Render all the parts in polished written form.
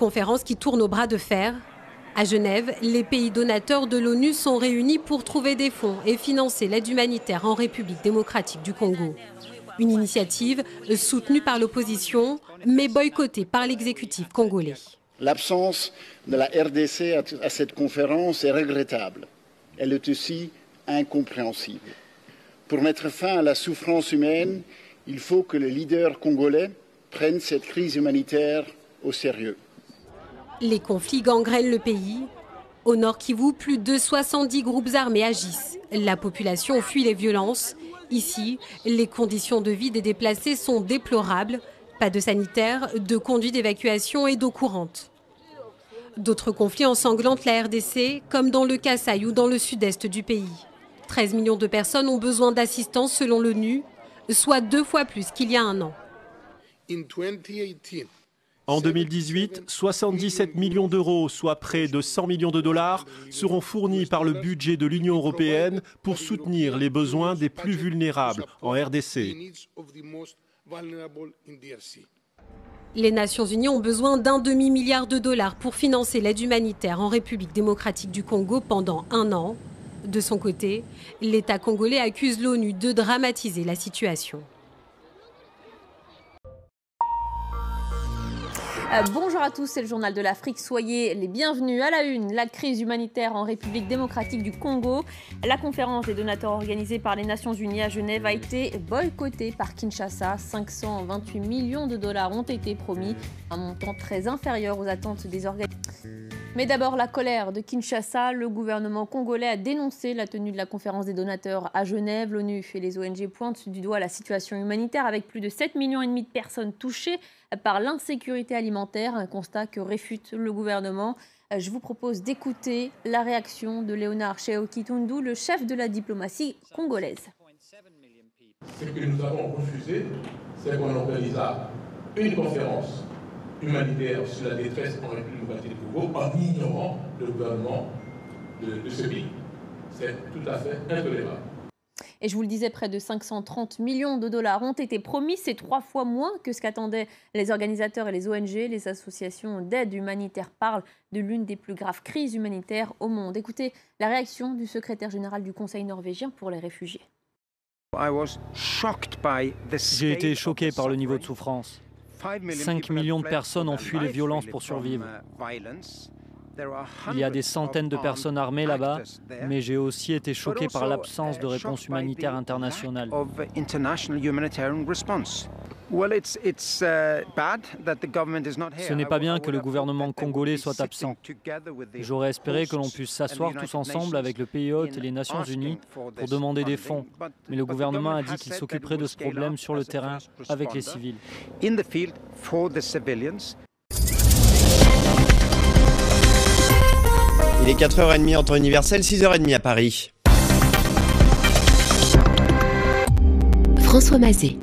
conférence qui tourne au bras de fer. À Genève, les pays donateurs de l'ONU sont réunis pour trouver des fonds et financer l'aide humanitaire en République démocratique du Congo. Une initiative soutenue par l'opposition, mais boycottée par l'exécutif congolais. L'absence de la RDC à cette conférence est regrettable. Elle est aussi incompréhensible. Pour mettre fin à la souffrance humaine, il faut que les leaders congolais prennent cette crise humanitaire au sérieux. Les conflits gangrènent le pays. Au nord Kivu, plus de 70 groupes armés agissent. La population fuit les violences. Ici, les conditions de vie des déplacés sont déplorables. Pas de sanitaire, de conduits d'évacuation et d'eau courante. D'autres conflits ensanglantent la RDC, comme dans le Kasaï ou dans le sud-est du pays. 13 millions de personnes ont besoin d'assistance selon l'ONU, soit 2 fois plus qu'il y a un an. En 2018, 77 millions d'euros, soit près de 100 millions de dollars, seront fournis par le budget de l'Union européenne pour soutenir les besoins des plus vulnérables en RDC. Les Nations Unies ont besoin d'un demi-milliard de dollars pour financer l'aide humanitaire en République démocratique du Congo pendant 1 an. De son côté, l'État congolais accuse l'ONU de dramatiser la situation. Bonjour à tous, c'est le journal de l'Afrique. Soyez les bienvenus à la une. La crise humanitaire en République démocratique du Congo. La conférence des donateurs organisée par les Nations Unies à Genève a été boycottée par Kinshasa. 528 millions de dollars ont été promis, un montant très inférieur aux attentes des organisateurs. Mais d'abord, la colère de Kinshasa. Le gouvernement congolais a dénoncé la tenue de la conférence des donateurs à Genève. L'ONU et les ONG pointent du doigt la situation humanitaire avec plus de 7,5 millions de personnes touchées par l'insécurité alimentaire, un constat que réfute le gouvernement. Je vous propose d'écouter la réaction de Léonard Sheoki-Tundu, le chef de la diplomatie congolaise. Ce que nous avons refusé, c'est qu'on organise une conférence humanitaire sur la détresse en République démocratique du Congo en ignorant le gouvernement de ce pays. C'est tout à fait intolérable. Et je vous le disais, près de 530 millions de dollars ont été promis. C'est 3 fois moins que ce qu'attendaient les organisateurs et les ONG. Les associations d'aide humanitaire parlent de l'une des plus graves crises humanitaires au monde. Écoutez la réaction du secrétaire général du Conseil norvégien pour les réfugiés. J'ai été choqué par le niveau de souffrance. 5 millions de personnes ont fui les violences pour survivre. Il y a des centaines de personnes armées là-bas, mais j'ai aussi été choqué par l'absence de réponse humanitaire internationale. Ce n'est pas bien que le gouvernement congolais soit absent. J'aurais espéré que l'on puisse s'asseoir tous ensemble avec le pays hôte et les Nations Unies pour demander des fonds. Mais le gouvernement a dit qu'il s'occuperait de ce problème sur le terrain avec les civils. Il est 4h30 en temps universel, 6h30 à Paris. François Mazet.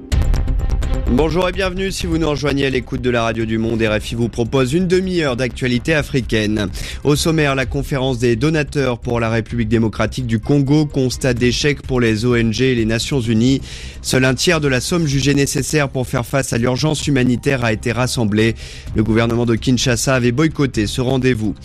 Bonjour et bienvenue si vous nous rejoignez à l'écoute de la radio du Monde. RFI vous propose une demi-heure d'actualité africaine. Au sommaire, la conférence des donateurs pour la République démocratique du Congo, constat d'échec pour les ONG et les Nations Unies. Seul un tiers de la somme jugée nécessaire pour faire face à l'urgence humanitaire a été rassemblée. Le gouvernement de Kinshasa avait boycotté ce rendez-vous.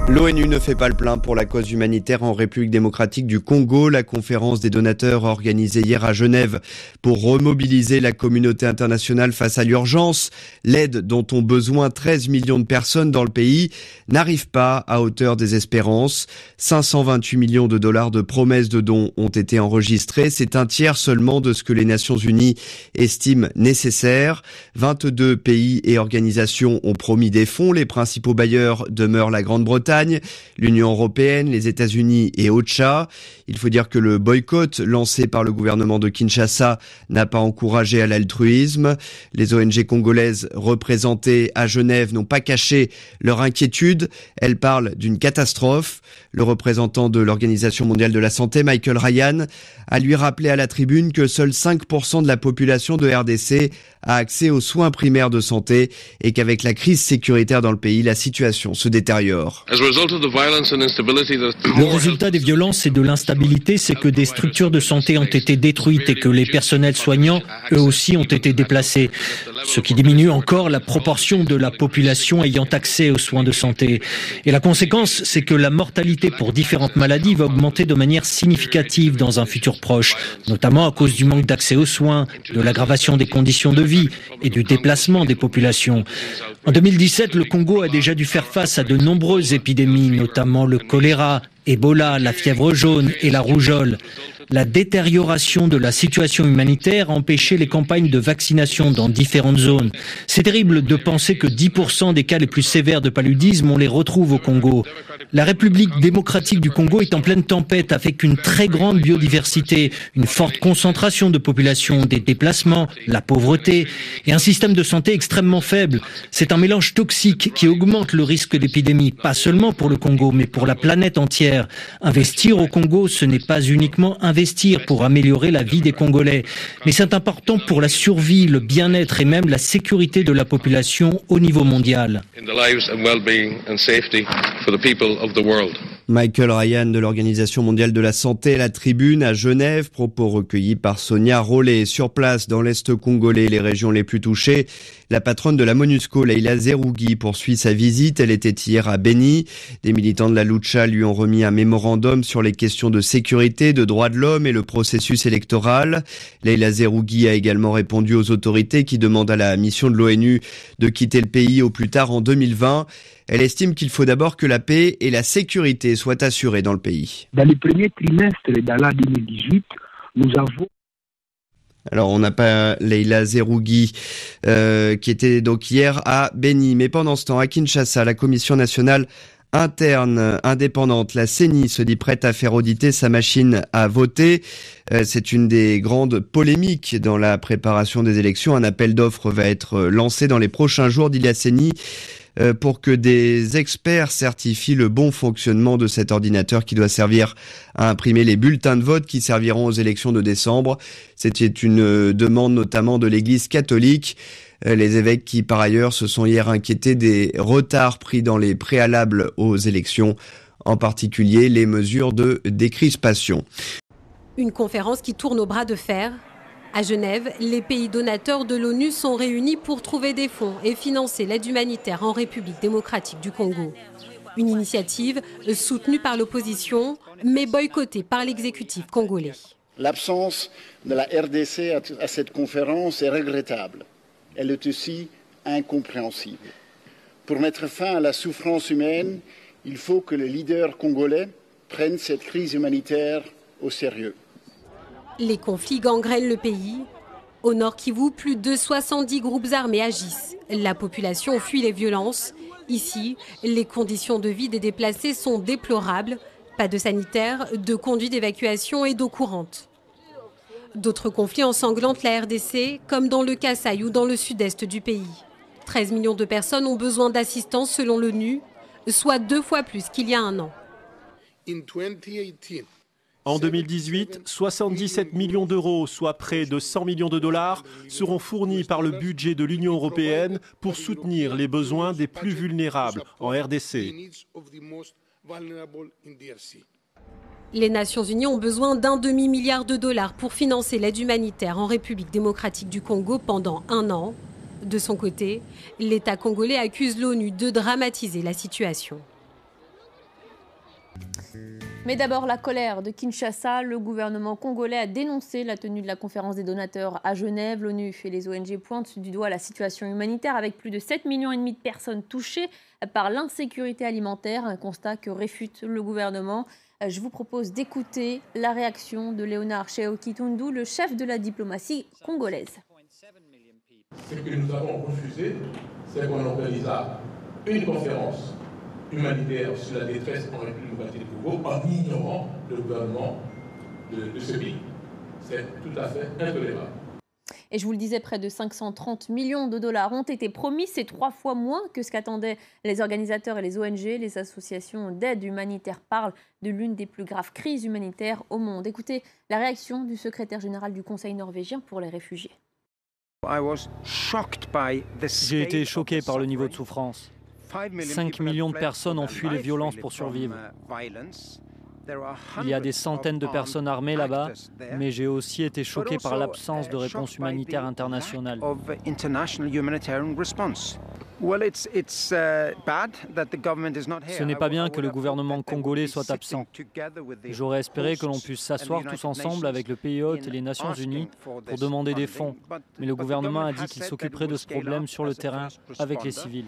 L'ONU ne fait pas le plein pour la cause humanitaire en République démocratique du Congo. La conférence des donateurs organisée hier à Genève pour remobiliser la communauté internationale face à l'urgence. L'aide dont ont besoin 13 millions de personnes dans le pays n'arrive pas à hauteur des espérances. 528 millions de dollars de promesses de dons ont été enregistrés. C'est un tiers seulement de ce que les Nations Unies estiment nécessaire. 22 pays et organisations ont promis des fonds. Les principaux bailleurs demeurent la Grande-Bretagne, l'Union européenne, les États-Unis et OCHA. Il faut dire que le boycott lancé par le gouvernement de Kinshasa n'a pas encouragé à l'altruisme. Les ONG congolaises représentées à Genève n'ont pas caché leur inquiétude. Elles parlent d'une catastrophe. Le représentant de l'Organisation mondiale de la santé, Michael Ryan, a lui rappelé à la tribune que seuls 5% de la population de RDC a accès aux soins primaires de santé et qu'avec la crise sécuritaire dans le pays, la situation se détériore. Le résultat des violences et de l'instabilité, c'est que des structures de santé ont été détruites et que les personnels soignants, eux aussi, ont été déplacés, ce qui diminue encore la proportion de la population ayant accès aux soins de santé. Et la conséquence, c'est que la mortalité pour différentes maladies va augmenter de manière significative dans un futur proche, notamment à cause du manque d'accès aux soins, de l'aggravation des conditions de vie et du déplacement des populations. En 2017, le Congo a déjà dû faire face à de nombreuses épidémies, notamment le choléra, Ebola, la fièvre jaune et la rougeole. La détérioration de la situation humanitaire a empêché les campagnes de vaccination dans différentes zones. C'est terrible de penser que 10% des cas les plus sévères de paludisme, on les retrouve au Congo. La République démocratique du Congo est en pleine tempête avec une très grande biodiversité, une forte concentration de population, des déplacements, la pauvreté et un système de santé extrêmement faible. C'est un mélange toxique qui augmente le risque d'épidémie, pas seulement pour le Congo, mais pour la planète entière. Investir au Congo, ce n'est pas uniquement investir pour améliorer la vie des Congolais, mais c'est important pour la survie, le bien-être et même la sécurité de la population au niveau mondial. Michael Ryan de l'Organisation mondiale de la santé à la tribune à Genève, propos recueillis par Sonia Rollet. Sur place, dans l'Est congolais, les régions les plus touchées, la patronne de la MONUSCO, Leila Zerougui, poursuit sa visite. Elle était hier à Beni. Des militants de la Lucha lui ont remis un mémorandum sur les questions de sécurité, de droits de l'homme et le processus électoral. Leila Zerougui a également répondu aux autorités qui demandent à la mission de l'ONU de quitter le pays au plus tard en 2020. Elle estime qu'il faut d'abord que la paix et la sécurité soient assurées dans le pays. Dans le premier trimestre de l'année 2018, nous avons... Alors on n'a pas Leila Zerougui qui était donc hier à Beni. Mais pendant ce temps, à Kinshasa, la Commission nationale interne indépendante, la CENI, se dit prête à faire auditer sa machine à voter. C'est une des grandes polémiques dans la préparation des élections. Un appel d'offres va être lancé dans les prochains jours, dit la CENI, pour que des experts certifient le bon fonctionnement de cet ordinateur qui doit servir à imprimer les bulletins de vote qui serviront aux élections de décembre. C'était une demande notamment de l'Église catholique. Les évêques qui, par ailleurs, se sont hier inquiétés des retards pris dans les préalables aux élections, en particulier les mesures de décrispation. Une conférence qui tourne au bras de fer. À Genève, les pays donateurs de l'ONU sont réunis pour trouver des fonds et financer l'aide humanitaire en République démocratique du Congo. Une initiative soutenue par l'opposition, mais boycottée par l'exécutif congolais. L'absence de la RDC à cette conférence est regrettable. Elle est aussi incompréhensible. Pour mettre fin à la souffrance humaine, il faut que les leaders congolais prennent cette crise humanitaire au sérieux. Les conflits gangrènent le pays. Au nord Kivu, plus de 70 groupes armés agissent. La population fuit les violences. Ici, les conditions de vie des déplacés sont déplorables. Pas de sanitaire, de conduits d'évacuation et d'eau courante. D'autres conflits ensanglantent la RDC, comme dans le Kasaï ou dans le sud-est du pays. 13 millions de personnes ont besoin d'assistance selon l'ONU, soit 2 fois plus qu'il y a un an. En 2018, 77 millions d'euros, soit près de 100 millions de dollars, seront fournis par le budget de l'Union européenne pour soutenir les besoins des plus vulnérables en RDC. Les Nations Unies ont besoin d'1 demi-milliard de dollars pour financer l'aide humanitaire en République démocratique du Congo pendant 1 an. De son côté, l'État congolais accuse l'ONU de dramatiser la situation. Mais d'abord, la colère de Kinshasa. Le gouvernement congolais a dénoncé la tenue de la conférence des donateurs à Genève. L'ONU et les ONG pointent du doigt la situation humanitaire avec plus de 7,5 millions de personnes touchées par l'insécurité alimentaire. Un constat que réfute le gouvernement. Je vous propose d'écouter la réaction de Léonard Sheoki-Tundu, le chef de la diplomatie congolaise. Ce que nous avons refusé, c'est qu'on organise une conférence humanitaire sur la détresse en République démocratique du Congo en ignorant le gouvernement de ce pays. C'est tout à fait intolérable. Et je vous le disais, près de 530 millions de dollars ont été promis. C'est 3 fois moins que ce qu'attendaient les organisateurs et les ONG. Les associations d'aide humanitaire parlent de l'une des plus graves crises humanitaires au monde. Écoutez la réaction du secrétaire général du Conseil norvégien pour les réfugiés. J'ai été choqué par le niveau de souffrance. 5 millions de personnes ont fui les violences pour survivre. Il y a des centaines de personnes armées là-bas, mais j'ai aussi été choqué par l'absence de réponse humanitaire internationale. Ce n'est pas bien que le gouvernement congolais soit absent. J'aurais espéré que l'on puisse s'asseoir tous ensemble avec le pays hôte et les Nations Unies pour demander des fonds, mais le gouvernement a dit qu'il s'occuperait de ce problème sur le terrain avec les civils.